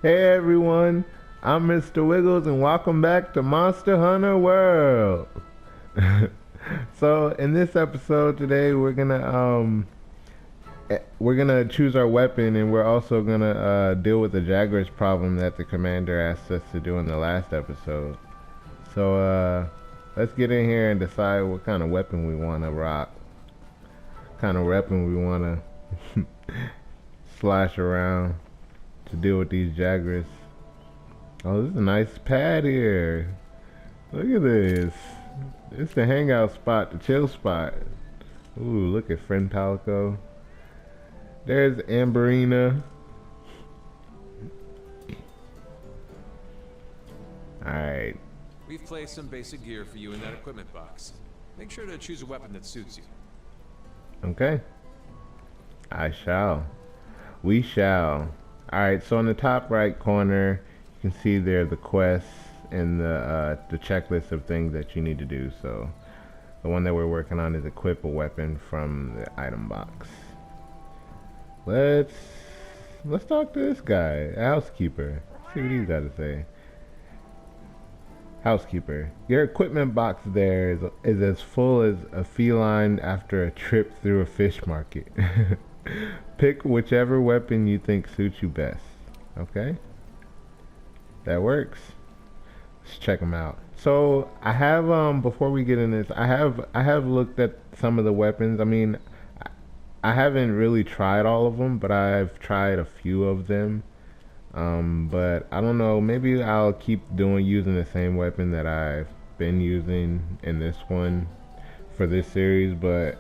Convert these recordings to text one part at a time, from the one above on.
Hey everyone, I'm Mr. Wiggles and welcome back to Monster Hunter World. So in this episode today we're gonna choose our weapon and we're also gonna deal with the Jagras problem that the commander asked us to do in the last episode. So let's get in here and decide what kind of weapon we wanna rock. Kind of weapon we wanna slash around to deal with these Jagras. Oh, this is a nice pad here. Look at this. It's the hangout spot, the chill spot. Ooh, look at Friend Palico. There's Amberina. Alright. We've placed some basic gear for you in that equipment box. Make sure to choose a weapon that suits you. Okay. I shall. We shall. Alright, so in the top right corner, you can see there the quests and the checklist of things that you need to do. So the one that we're working on is equip a weapon from the item box. Let's talk to this guy, housekeeper. See what he's got to say. Housekeeper, your equipment box there is as full as a feline after a trip through a fish market. Pick whichever weapon you think suits you best. Okay? That works. Let's check them out. So I have before we get in this, I have looked at some of the weapons. I mean, I haven't really tried all of them, but I've tried a few of them. But I don't know, maybe I'll keep using the same weapon that I've been using in this one for this series, but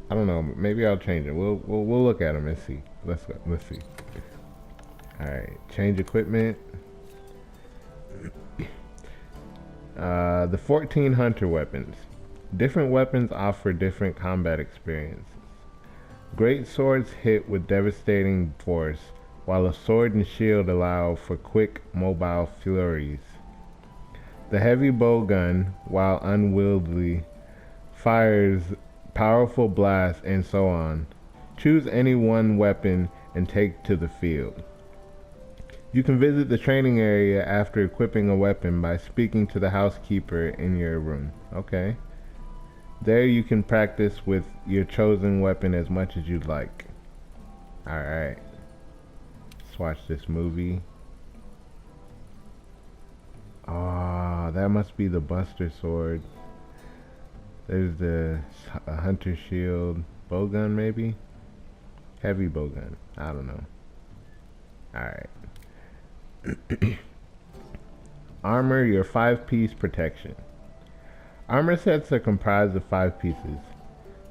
I don't know, maybe I'll change it. We'll look at them and see. Let's see. All right, change equipment. The 14 hunter weapons. Different weapons offer different combat experiences. Great swords hit with devastating force, while a sword and shield allow for quick, mobile flurries. The heavy bowgun, while unwieldy, fires powerful blasts and so on. Choose any one weapon and take to the field. You can visit the training area after equipping a weapon by speaking to the housekeeper in your room. Okay. There you can practice with your chosen weapon as much as you'd like. Alright. Let's watch this movie. Ah, that must be the Buster Sword. There's the Hunter Shield. Bowgun maybe? Heavy bowgun. I don't know. Alright. Armor your 5-piece protection. Armor sets are comprised of 5 pieces.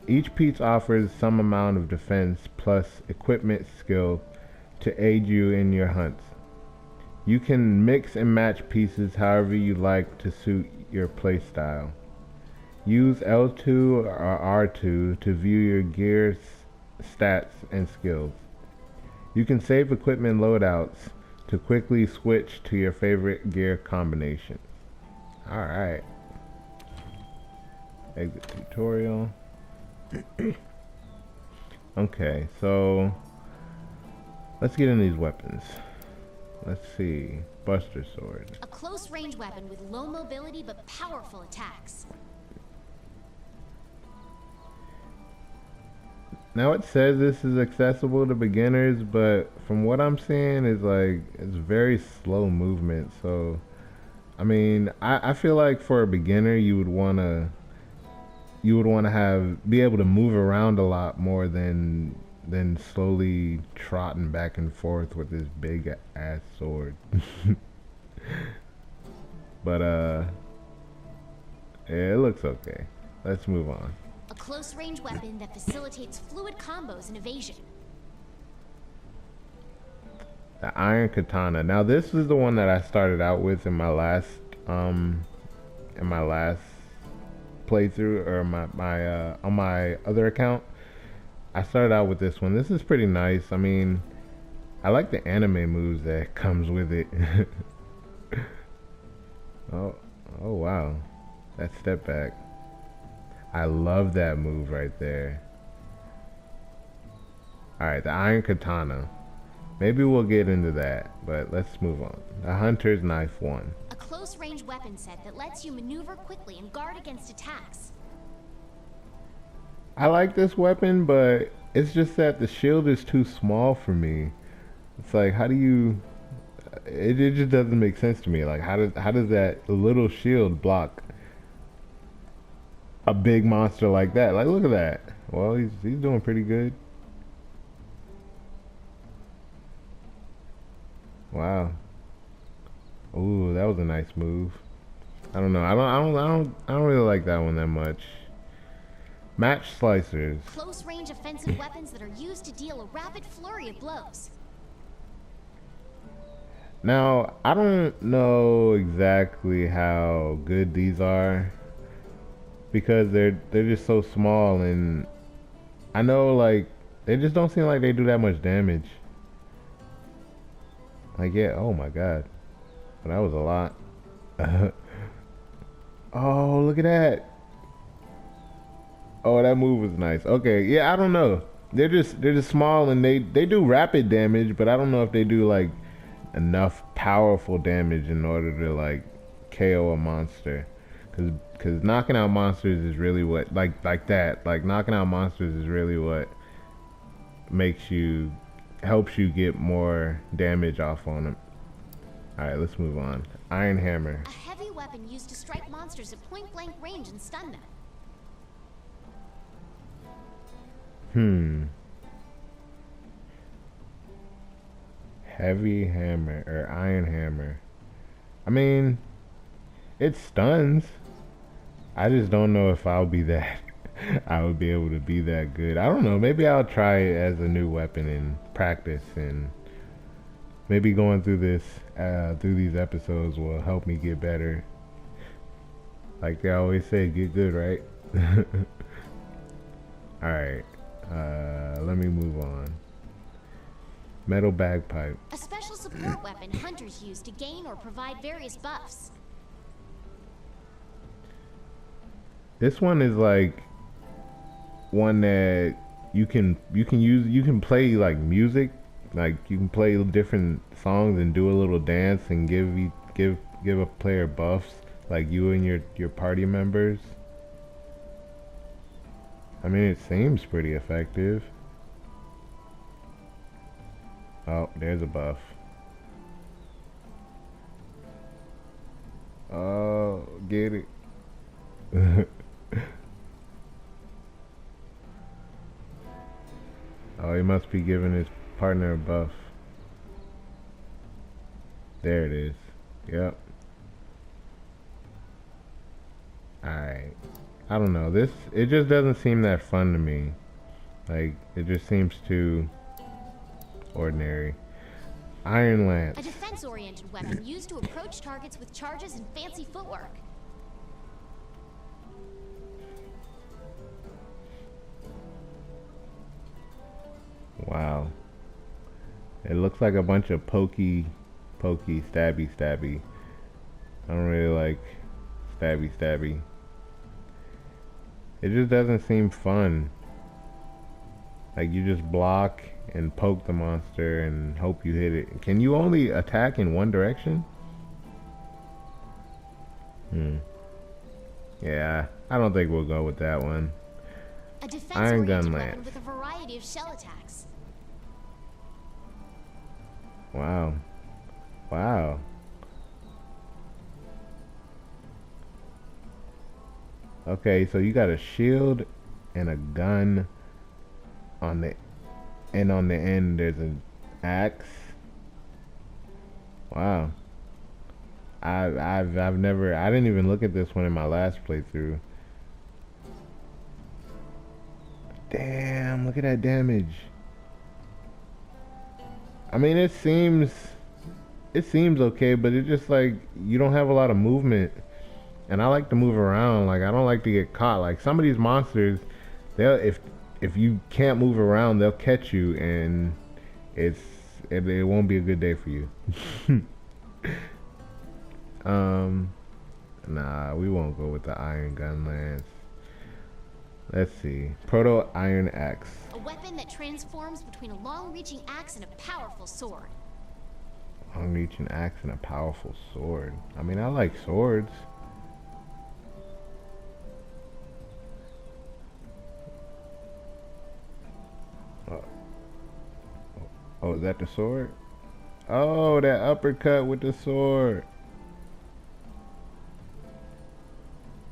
Each piece offers some amount of defense plus equipment skill to aid you in your hunts. You can mix and match pieces however you like to suit your playstyle. Use L2 or R2 to view your gear stats and skills. You can save equipment loadouts to quickly switch to your favorite gear combination. Alright. Exit tutorial. Okay, so let's get in these weapons. Let's see. Buster Sword. A close range weapon with low mobility but powerful attacks. Now it says this is accessible to beginners, but from what I'm seeing is like it's very slow movement. So I mean, I feel like for a beginner you would wanna be able to move around a lot more than slowly trotting back and forth with this big ass sword. But yeah, it looks okay. Let's move on. A close range weapon that facilitates fluid combos and evasion. The Iron Katana. Now this is the one that I started out with in my last playthrough, or my on my other account. I started out with this one. This is pretty nice. I mean, I like the anime moves that comes with it. Oh wow. That step back. I love that move right there. Alright, the Iron Katana. Maybe we'll get into that, but let's move on. The Hunter's Knife 1. A close-range weapon set that lets you maneuver quickly and guard against attacks. I like this weapon, but it's just that the shield is too small for me. It's like, how do you... It just doesn't make sense to me. Like, how does that little shield block a big monster like that? Like, look at that. Well, he's doing pretty good. Wow. Ooh, that was a nice move. I don't know. I don't really like that one that much. Match slicers. Close-range offensive weapons that are used to deal a rapid flurry of blows. Now, I don't know exactly how good these are because they're just so small, and I know like they just don't seem like they do that much damage. Like, yeah, oh my god. That was a lot. Oh, look at that. Oh, that move was nice. Okay, yeah, I don't know. They're just small, and they do rapid damage, but I don't know if they do like enough powerful damage in order to like KO a monster. Cause knocking out monsters is really what like that. Like knocking out monsters is really what helps you get more damage off on them. Alright, let's move on. Iron Hammer. A heavy weapon used to strike monsters at point-blank range and stun them. Heavy hammer or iron hammer. I mean, it stuns. I just don't know if I'll be that I would be able to be that good. I don't know. Maybe I'll try it as a new weapon in practice, and maybe going through these episodes will help me get better. Like they always say, get good, right? Alright. Let me move on. Metal bagpipe. A special support weapon hunters use to gain or provide various buffs. This one is like one that you can play like music, like you can play different songs and do a little dance and give a player buffs, like you and your party members. I mean, it seems pretty effective. Oh, there's a buff. Oh, get it. Oh, he must be giving his partner a buff. There it is. Yep. Alright. I don't know. It just doesn't seem that fun to me. Like, it just seems too ordinary. Iron Lance. A defense-oriented weapon used to approach targets with charges and fancy footwork. Wow. It looks like a bunch of pokey, stabby. I don't really like stabby. It just doesn't seem fun. Like you just block and poke the monster and hope you hit it. Can you only attack in one direction? Yeah, I don't think we'll go with that one. A Iron Gun defense-oriented Lance. weapon with a variety of shell attacks. Wow. Okay, so you got a shield and a gun on the end there's an axe. Wow. I didn't even look at this one in my last playthrough. Damn, look at that damage. I mean, it seems okay, but it's just like you don't have a lot of movement. And I like to move around. Like I don't like to get caught. Like some of these monsters, if you can't move around, they'll catch you, and it won't be a good day for you. Nah, we won't go with the Iron Gun Lance. Let's see. Proto Iron Axe. A weapon that transforms between a long-reaching axe and a powerful sword. Long-reaching axe and a powerful sword. I mean, I like swords. Oh, is that the sword? Oh, that uppercut with the sword.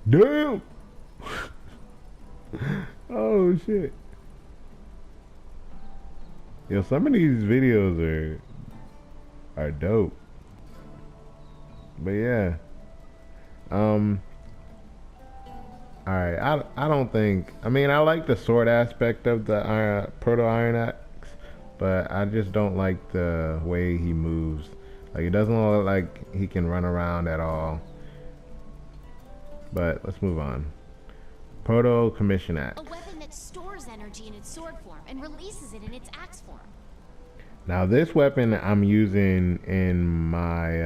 Damn! Oh, shit. Yo, some of these videos are dope. But yeah. Alright, I don't think, I mean, I like the sword aspect of the Proto Iron Axe, but I just don't like the way he moves. Like, it doesn't look like he can run around at all. But let's move on. Proto Commission Axe. A weapon that stores energy in its sword form and releases it in its axe form. Now this weapon I'm using in my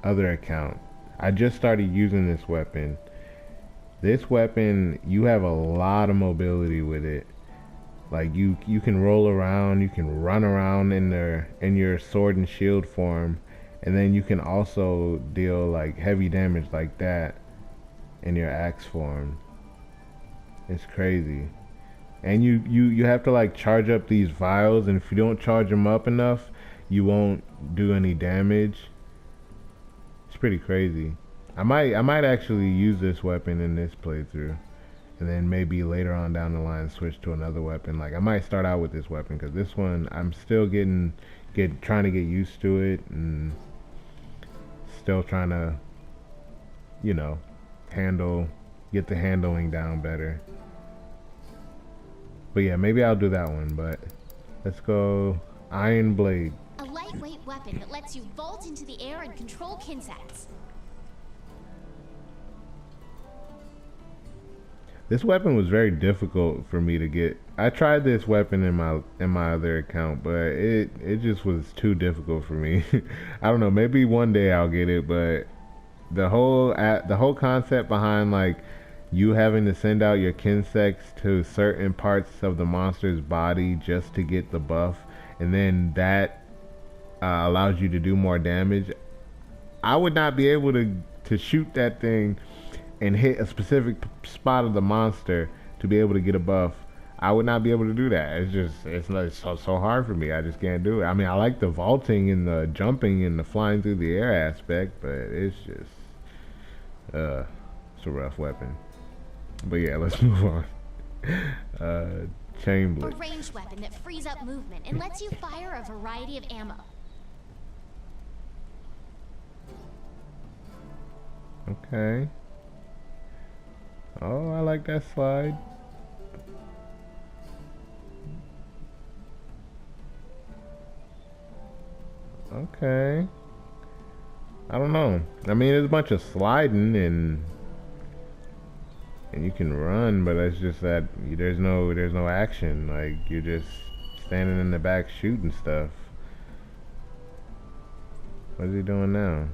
other account. I just started using this weapon. This weapon, you have a lot of mobility with it. Like you can roll around, you can run around in your sword and shield form, and then you can also deal like heavy damage like that in your axe form. It's crazy. And you have to like charge up these vials, and if you don't charge them up enough, you won't do any damage. It's pretty crazy. I might actually use this weapon in this playthrough, and then maybe later on down the line switch to another weapon. Like I might start out with this weapon because this one I'm still trying to get used to it, and still trying to, you know, get the handling down better. But yeah, maybe I'll do that one, but let's go Iron Blade. A lightweight weapon that lets you vault into the air and control Kinsets. This weapon was very difficult for me to get. I tried this weapon in my other account, but it just was too difficult for me. I don't know, maybe one day I'll get it, but the whole concept behind like you having to send out your Kinsects to certain parts of the monster's body just to get the buff, and then that allows you to do more damage. I would not be able to shoot that thing and hit a specific spot of the monster to be able to get a buff. I would not be able to do that. It's so hard for me. I just can't do it. I mean, I like the vaulting and the jumping and the flying through the air aspect, but it's just it's a rough weapon. But yeah, let's move on. Chain Blitz. A ranged weapon that frees up movement and lets you fire a variety of ammo. Okay. Oh, I like that slide. Okay. I don't know. I mean, there's a bunch of sliding and you can run, but it's just that there's no action. Like you're just standing in the back shooting stuff. What is he doing now?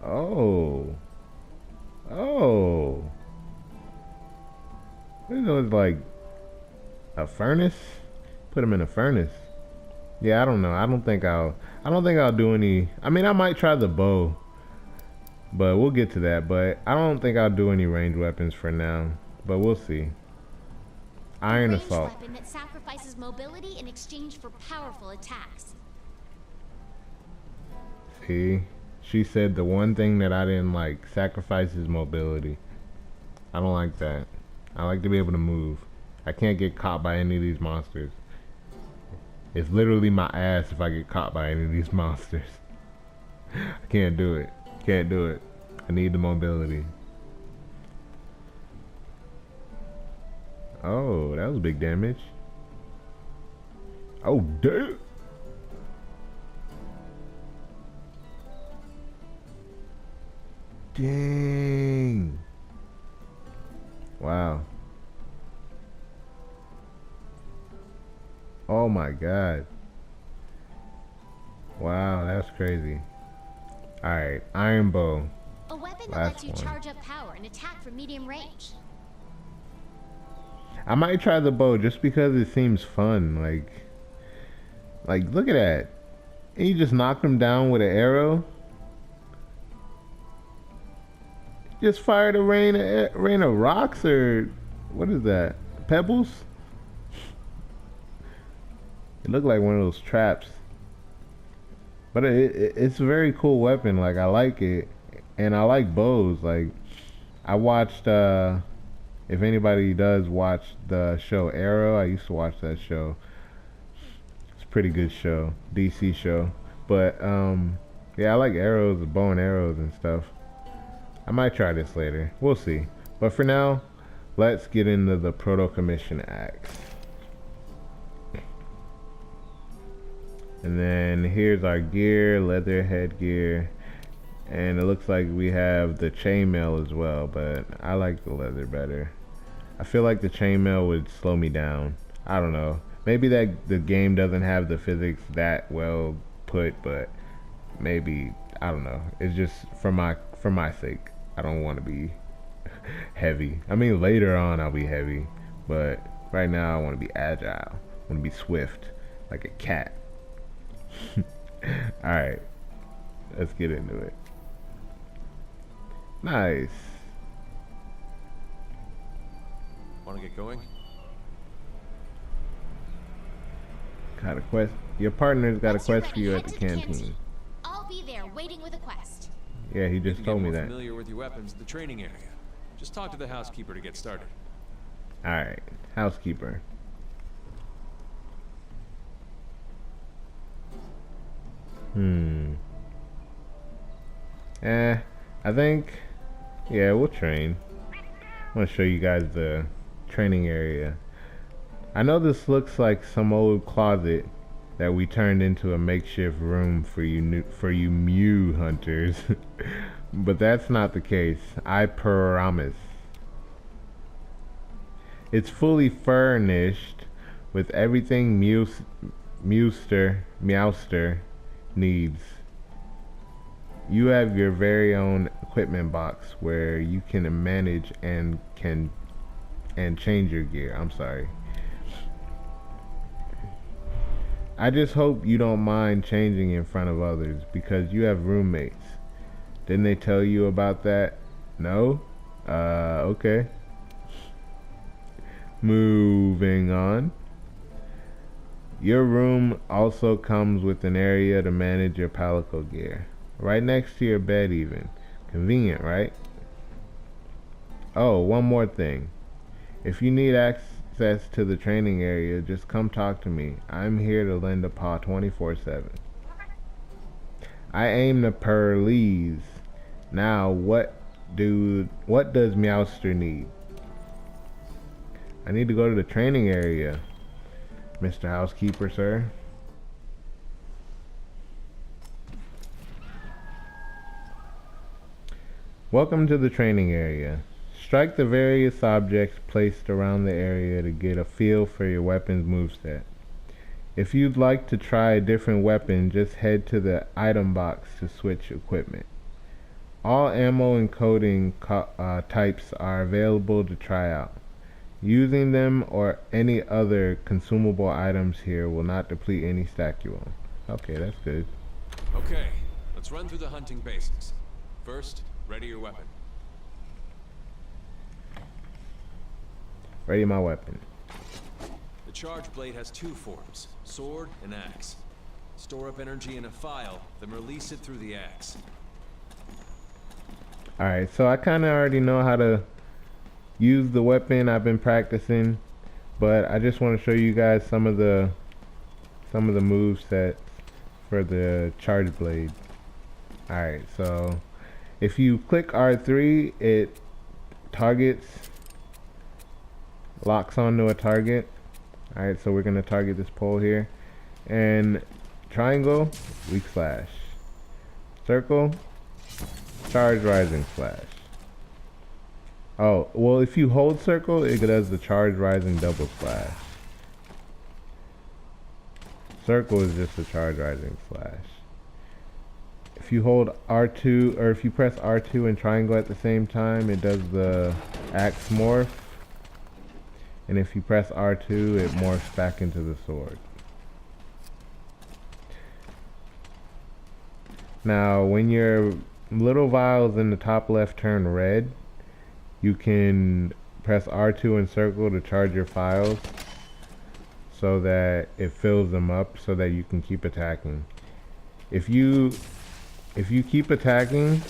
Oh. This was like a furnace. Put him in a furnace. Yeah, I don't know. I don't think I'll do any. I mean, I might try the bow, but we'll get to that. But I don't think I'll do any ranged weapons for now. But we'll see. Iron Assault. A weapon that sacrifices mobility in exchange for powerful attacks. See, she said the one thing that I didn't like: sacrifices mobility. I don't like that. I like to be able to move. I can't get caught by any of these monsters. It's literally my ass if I get caught by any of these monsters. I can't do it. Can't do it. I need the mobility. Oh, that was big damage. Oh, damn. Dang. Wow. Oh my god. Wow, that's crazy. Alright, iron bow. A weapon that Last lets you one. charge up power and attack from medium range. I might try the bow just because it seems fun. Like look at that. And you just knocked him down with an arrow. Just fired a rain of rocks, or what is that? Pebbles? It looked like one of those traps. But it's a very cool weapon. Like, I like it, and I like bows. Like, I watched. If anybody does watch the show Arrow, I used to watch that show. It's a pretty good show, DC show. But yeah, I like arrows, bow and arrows and stuff. I might try this later. We'll see. But for now, let's get into the Proto Commission axe. And then here's our gear, leather headgear. And it looks like we have the chainmail as well, but I like the leather better. I feel like the chainmail would slow me down. I don't know. Maybe that the game doesn't have the physics that well put, but maybe, I don't know. It's just for my sake. I don't want to be heavy. I mean, later on I'll be heavy, but right now I want to be agile. I want to be swift, like a cat. Alright, let's get into it. Nice. Want to get going? Got a quest. Your partner's got a Once you're quest for ready, you head at the to canteen. I'll be there waiting with a quest. Yeah, he You just can told get me more that. familiar with your weapons at the training area. Just talk to the housekeeper to get started. Alright, housekeeper. I think, yeah, we'll train. I'm gonna show you guys the training area. I know this looks like some old closet that we turned into a makeshift room for you Mew hunters, but that's not the case. I promise. It's fully furnished with everything Meowster needs. You have your very own equipment box where you can manage and change your gear. I'm sorry. I just hope you don't mind changing in front of others because you have roommates. Didn't they tell you about that? No? Okay. Moving on. Your room also comes with an area to manage your Palico gear. Right next to your bed even. Convenient, right? Oh, one more thing. If you need access to the training area, just come talk to me. I'm here to lend a paw 24/7. I aim to please. Now, what does Meowster need? I need to go to the training area, Mr. Housekeeper, sir. Welcome to the training area. Strike the various objects placed around the area to get a feel for your weapon's moveset. If you'd like to try a different weapon, just head to the item box to switch equipment. All ammo and coding types are available to try out. Using them or any other consumable items here will not deplete any stack you own. Okay, that's good. Okay, let's run through the hunting basics. First, ready your weapon. Ready my weapon. The charge blade has two forms, sword and axe. Store up energy in a file, then release it through the axe. Alright, so I kinda already know how to use the weapon. I've been practicing, but I just want to show you guys some of the move sets for the charge blade. Alright, so if you click R3, it locks onto a target. Alright, so we're gonna target this pole here. And triangle, weak slash. Circle, charge rising slash. Oh, well, if you hold circle, it does the charge rising double slash. Circle is just a charge rising slash. If you hold R2, or if you press R2 and triangle at the same time, it does the axe morph. And if you press R2, it morphs back into the sword. Now, when your little vials in the top left turn red, you can press R2 and circle to charge your files so that it fills them up so that you can keep attacking. If you keep attacking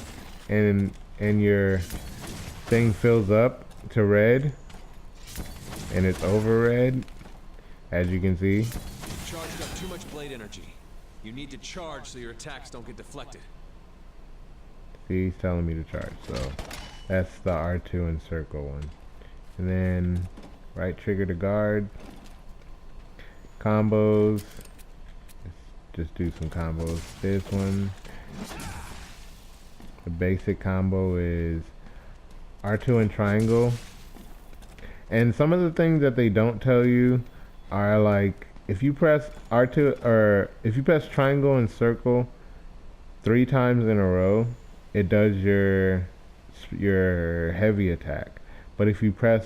and your thing fills up to red and it's over red, as you can see. You've charged up too much blade energy. You need to charge so your attacks don't get deflected. See, he's telling me to charge, so that's the R2 and circle one. And then right trigger to guard. Combos. Let's just do some combos. This one, the basic combo is R2 and triangle. And some of the things that they don't tell you are like, if you press R2 or if you press triangle and circle 3 times in a row, it does your heavy attack. But if you press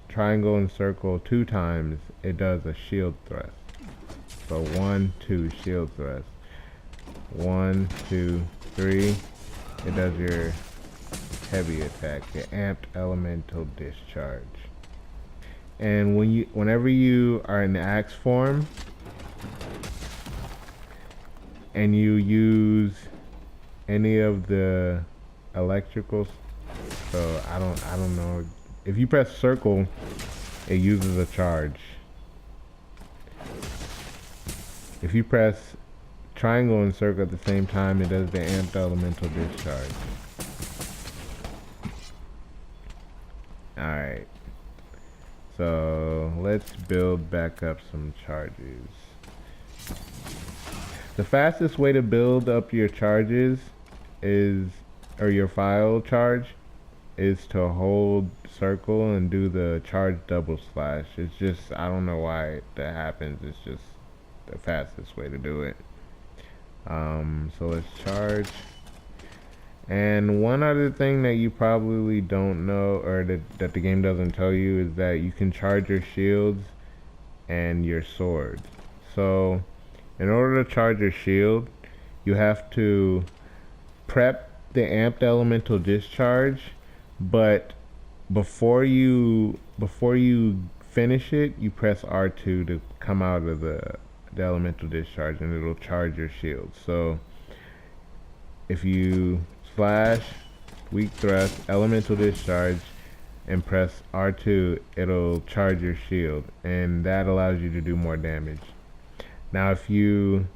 triangle and circle 2 times, it does a shield thrust. So 1, 2, shield thrust. 1, 2, 3, it does your heavy attack, your amped elemental discharge. And whenever you are in the axe form and you use any of the electricals, so I don't know, if you press circle, it uses a charge. If you press triangle and circle at the same time, it does the amped elemental discharge. Alright. So let's build back up some charges. The fastest way to build up your charges is, or your file charge, is to hold circle and do the charge double slash. It's just, I don't know why that happens. It's just the fastest way to do it. So let's charge. And one other thing that you probably don't know, or that the game doesn't tell you, is that you can charge your shields and your sword. So in order to charge your shield, you have to prep the amped elemental discharge, but before you finish it, you press R2 to come out of the elemental discharge, and it'll charge your shield. So if you slash weak thrust elemental discharge and press R2, it'll charge your shield, and that allows you to do more damage. Now if you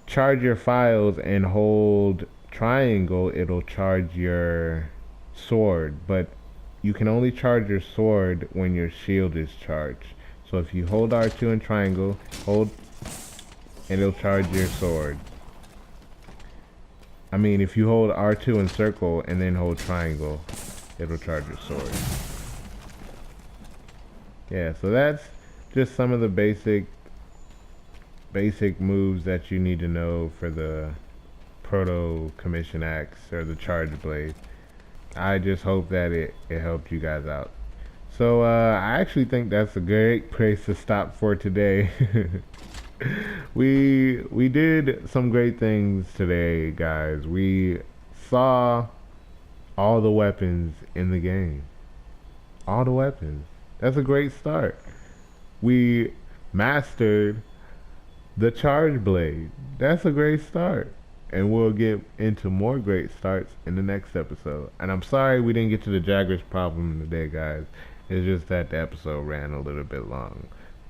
charge your files and hold triangle, it'll charge your sword, but you can only charge your sword when your shield is charged. So if you hold R2 and triangle, hold, and it'll charge your sword. I mean, if you hold R2 and circle and then hold triangle, it'll charge your sword. Yeah, so that's just some of the basic moves that you need to know for the Proto Commission Axe or the Charge Blade. I just hope that it helped you guys out. So I actually think that's a great place to stop for today. We did some great things today, guys. We saw all the weapons in the game. All the weapons. That's a great start. We mastered the Charge Blade. That's a great start. And we'll get into more great starts in the next episode. And I'm sorry we didn't get to the Jagras problem today, guys. It's just that the episode ran a little bit long,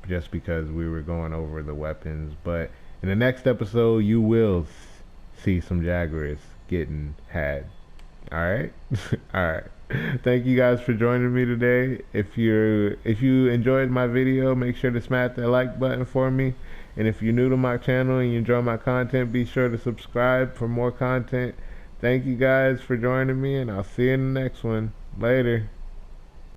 just because we were going over the weapons. But in the next episode, you will see some Jagras getting had. Alright? Alright. Thank you guys for joining me today. If you enjoyed my video, make sure to smash that like button for me. And if you're new to my channel and you enjoy my content, be sure to subscribe for more content. Thank you guys for joining me, and I'll see you in the next one. Later.